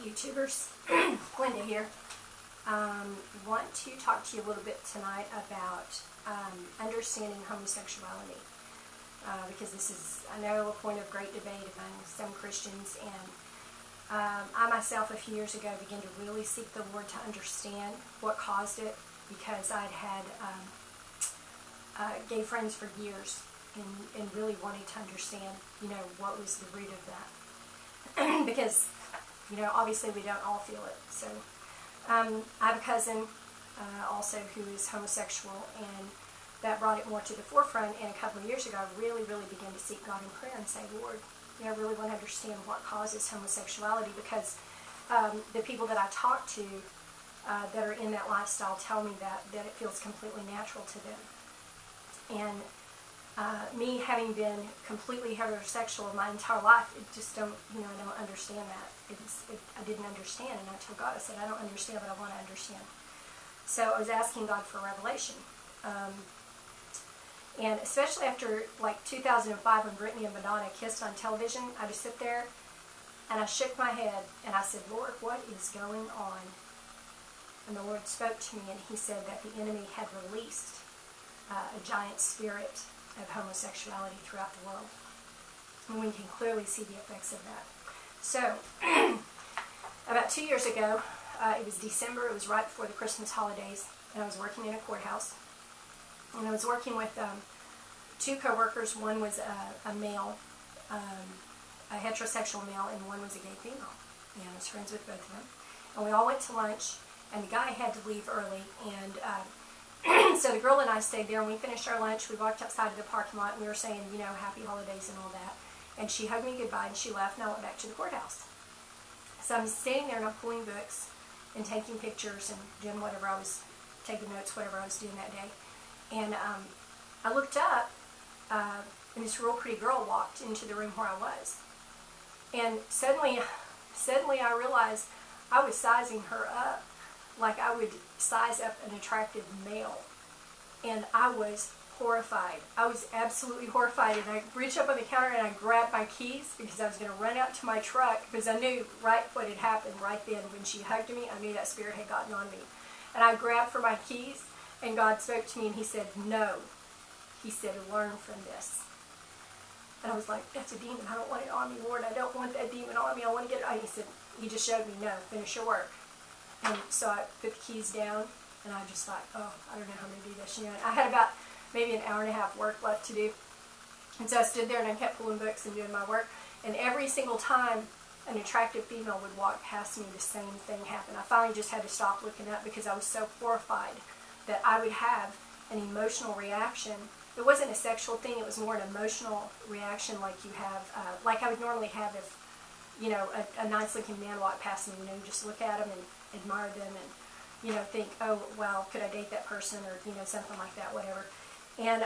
YouTubers, Glenda here. Want to talk to you a little bit tonight about understanding homosexuality, because this is, I know, a point of great debate among some Christians, and I myself a few years ago began to really seek the Lord to understand what caused it, because I'd had gay friends for years and really wanted to understand, what was the root of that. Because, obviously we don't all feel it. So I have a cousin also who is homosexual, and that brought it more to the forefront. And a couple of years ago, I really began to seek God in prayer and say, Lord, I really want to understand what causes homosexuality, because the people that I talk to that are in that lifestyle tell me that it feels completely natural to them. And me having been completely heterosexual my entire life, it just don't, I don't understand that. I didn't understand, and I told God, I said, I don't understand, but I want to understand. So I was asking God for revelation. And especially after, 2005, when Brittany and Madonna kissed on television, I just sit there, and I shook my head, and I said, Lord, what is going on? And the Lord spoke to me, and He said that the enemy had released a giant spirit of homosexuality throughout the world. And we can clearly see the effects of that. So, about 2 years ago, it was December, it was right before the Christmas holidays, and I was working in a courthouse. And I was working with two co-workers. One was a male, a heterosexual male, and one was a gay female. And I was friends with both of them. And we all went to lunch, and the guy had to leave early, and so the girl and I stayed there, and we finished our lunch. We walked outside of the parking lot, and we were saying, happy holidays and all that. And she hugged me goodbye, and she left, and I went back to the courthouse. So I'm standing there, and I'm pulling books and taking pictures and doing whatever I was, taking notes, whatever I was doing that day. And I looked up, and this real pretty girl walked into the room where I was. And suddenly I realized I was sizing her up like I would size up an attractive male. And I was horrified. I was absolutely horrified. And I reached up on the counter and I grabbed my keys, because I was going to run out to my truck, because I knew right what had happened right then. When she hugged me, I knew that spirit had gotten on me. And I grabbed for my keys, and God spoke to me, and He said, no. He said, learn from this. And I was like, that's a demon. I don't want it on me, Lord. I don't want that demon on me. I want to get it. He said, He just showed me, no, finish your work. And so I put the keys down, and I just thought, oh, I don't know how I'm going to do this. And I had about maybe an hour and a half work left to do. And so I stood there, and I kept pulling books and doing my work. And every single time an attractive female would walk past me, the same thing happened. I finally just had to stop looking up, because I was so horrified that I would have an emotional reaction. It wasn't a sexual thing. It was more an emotional reaction, like you have, like I would normally have if, a nice-looking man walked past me. You just look at him and admire them, and think, oh, well, could I date that person, or something like that, whatever. And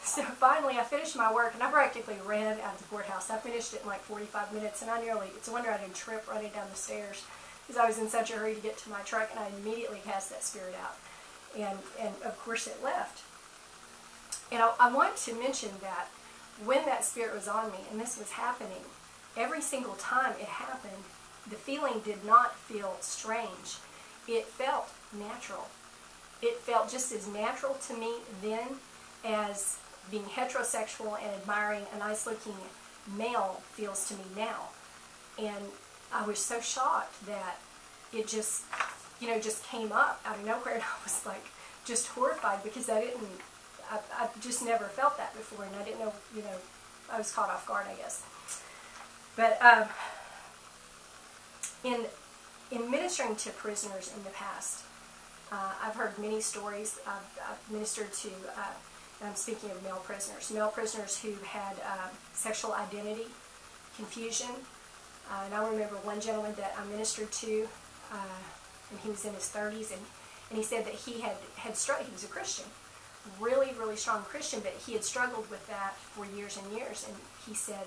so finally I finished my work, and I practically ran out of the courthouse. I finished it in like 45 minutes, and it's a wonder I didn't trip running down the stairs, because I was in such a hurry to get to my truck, and I immediately cast that spirit out. And of course it left. And I want to mention that when that spirit was on me, and this was happening, every single time it happened, the feeling did not feel strange. It felt natural. It felt just as natural to me then as being heterosexual and admiring a nice-looking male feels to me now. And I was so shocked that it just, just came up out of nowhere, and I was like just horrified, because I just never felt that before, and I didn't know, I was caught off guard, I guess. But in ministering to prisoners in the past, I've heard many stories. I've ministered to, I'm speaking of male prisoners who had sexual identity confusion. And I remember one gentleman that I ministered to, and he was in his 30s, and he said that he was a Christian, really strong Christian, but he had struggled with that for years and years. And he said,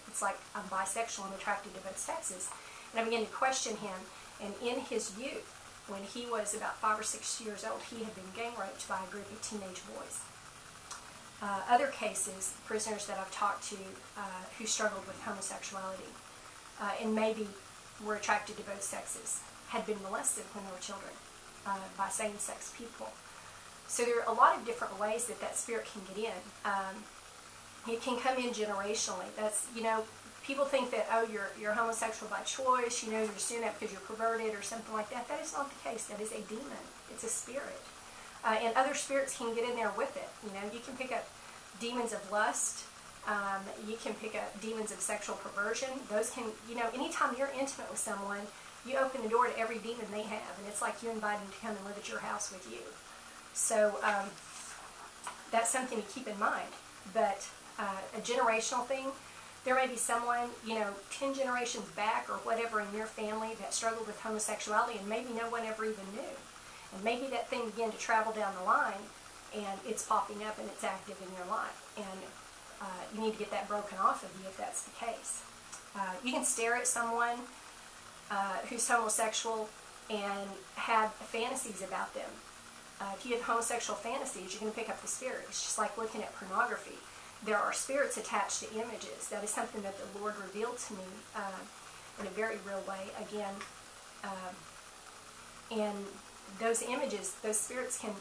it's like I'm bisexual, I'm attracted to both sexes. And I began to question him, and in his youth, when he was about 5 or 6 years old, he had been gang raped by a group of teenage boys. Other cases, prisoners that I've talked to who struggled with homosexuality, and maybe were attracted to both sexes had been molested when they were children by same-sex people. So there are a lot of different ways that that spirit can get in. It can come in generationally. That's, people think that, oh, you're homosexual by choice, you're just doing that because you're perverted or something like that. That is not the case. That is a demon. It's a spirit. And other spirits can get in there with it. You can pick up demons of lust. You can pick up demons of sexual perversion. Those can, anytime you're intimate with someone, you open the door to every demon they have. And it's like you invite them to come and live at your house with you. So that's something to keep in mind. But a generational thing, there may be someone, 10 generations back or whatever in your family that struggled with homosexuality and maybe no one ever even knew. And maybe that thing began to travel down the line and it's popping up and it's active in your life. And you need to get that broken off of you if that's the case. You can stare at someone who's homosexual and have fantasies about them. If you have homosexual fantasies, you're going to pick up the spirit. It's just like looking at pornography. There are spirits attached to images. That is something that the Lord revealed to me in a very real way. Again, and those images, those spirits can,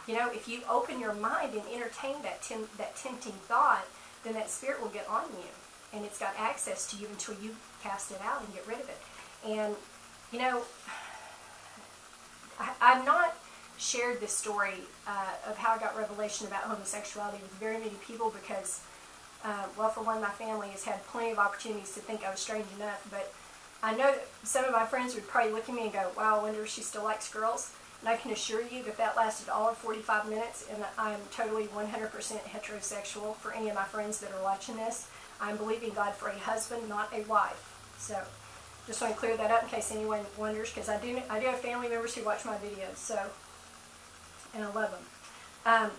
if you open your mind and entertain that tempting thought, then that spirit will get on you. And it's got access to you until you cast it out and get rid of it. And, I've not shared this story of how I got revelation about homosexuality with very many people because, for one, my family has had plenty of opportunities to think I was strange enough, but I know that some of my friends would probably look at me and go, wow, I wonder if she still likes girls. And I can assure you that lasted all of 45 minutes, and I'm totally 100% heterosexual for any of my friends that are watching this. I'm believing God for a husband, not a wife. So just want to clear that up in case anyone wonders, because I do have family members who watch my videos, so, and I love them.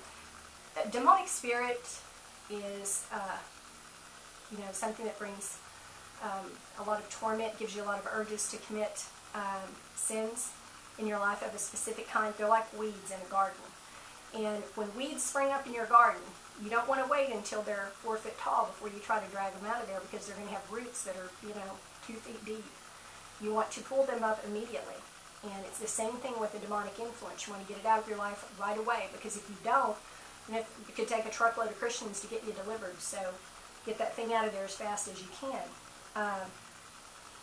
A demonic spirit is, something that brings a lot of torment, gives you a lot of urges to commit sins in your life of a specific kind. They're like weeds in a garden. And when weeds spring up in your garden, you don't want to wait until they're 4 foot tall before you try to drag them out of there because they're going to have roots that are, 2 feet deep. You want to pull them up immediately. And it's the same thing with the demonic influence. You want to get it out of your life right away, because if you don't, it could take a truckload of Christians to get you delivered. So get that thing out of there as fast as you can.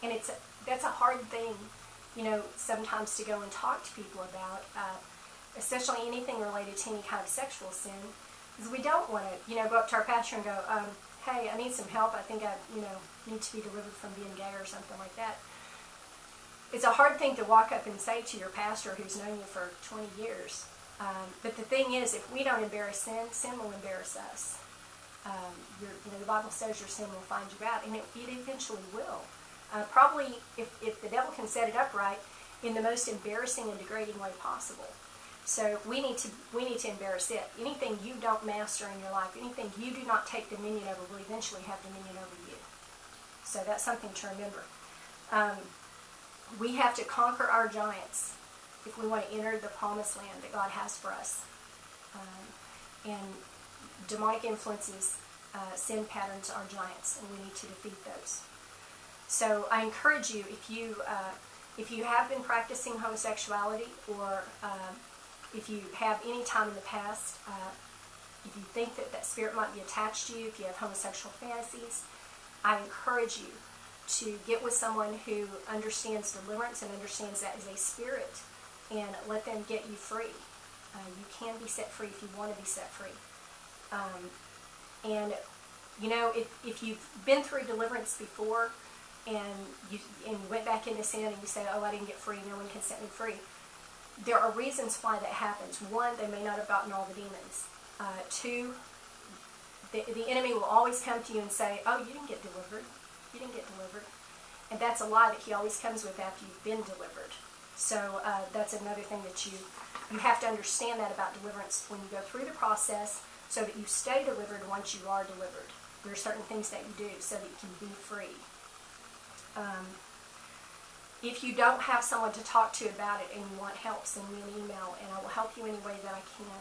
And that's a hard thing, sometimes to go and talk to people about, especially anything related to any kind of sexual sin, because we don't want to, go up to our pastor and go, hey, I need some help. I think I, need to be delivered from being gay or something like that. It's a hard thing to walk up and say to your pastor who's known you for 20 years. But the thing is, if we don't embarrass sin, sin will embarrass us. The Bible says your sin will find you out, and it eventually will. Probably, if the devil can set it up right, in the most embarrassing and degrading way possible. So we need to embarrass it. Anything you don't master in your life, anything you do not take dominion over, will eventually have dominion over you. So that's something to remember. We have to conquer our giants if we want to enter the promised land that God has for us. And demonic influences, sin patterns are giants, and we need to defeat those. So I encourage you, if you have been practicing homosexuality, or if you have any time in the past, if you think that spirit might be attached to you, if you have homosexual fantasies, I encourage you to get with someone who understands deliverance and understands that as a spirit, and let them get you free. You can be set free if you want to be set free. And if you've been through deliverance before, and you went back into sin and you say, oh, I didn't get free, no one can set me free, there are reasons why that happens. One, they may not have gotten all the demons. Two, the enemy will always come to you and say, oh, you didn't get delivered. You didn't get delivered. And that's a lie that he always comes with after you've been delivered. So that's another thing that you have to understand that about deliverance when you go through the process, so that you stay delivered once you are delivered. There are certain things that you do so that you can be free. If you don't have someone to talk to about it and you want help, send me an email and I will help you any way that I can.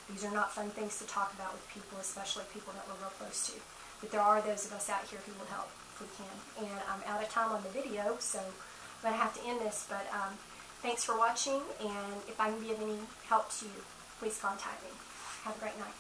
These are not fun things to talk about with people, especially people that we're real close to. But there are those of us out here who will help. if we can. And I'm out of time on the video, so I'm going to have to end this. But thanks for watching, and if I can be of any help to you, please contact me. Have a great night.